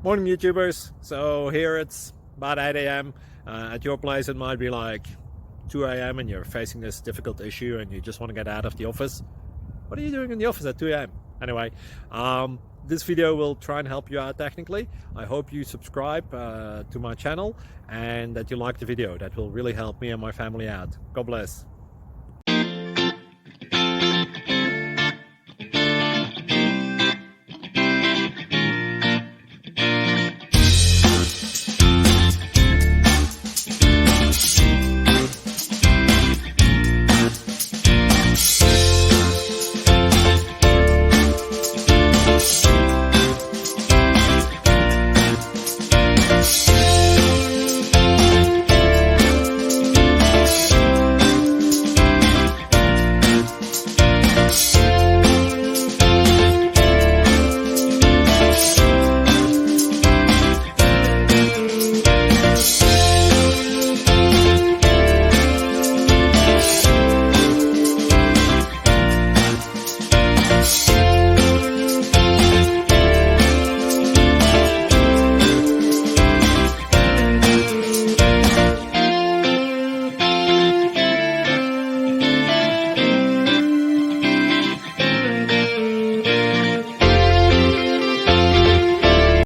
Morning YouTubers. So here it's about 8 a.m. At your place it might be like 2 a.m. and you're facing this difficult issue and you just want to get out of the office. What are you doing in the office at 2 a.m.? Anyway, this video will try and help you out technically. I hope you subscribe to my channel and that you like the video. That will really help me and my family out. God bless.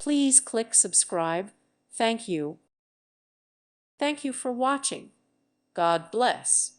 Please click subscribe. Thank you. Thank you for watching. God bless.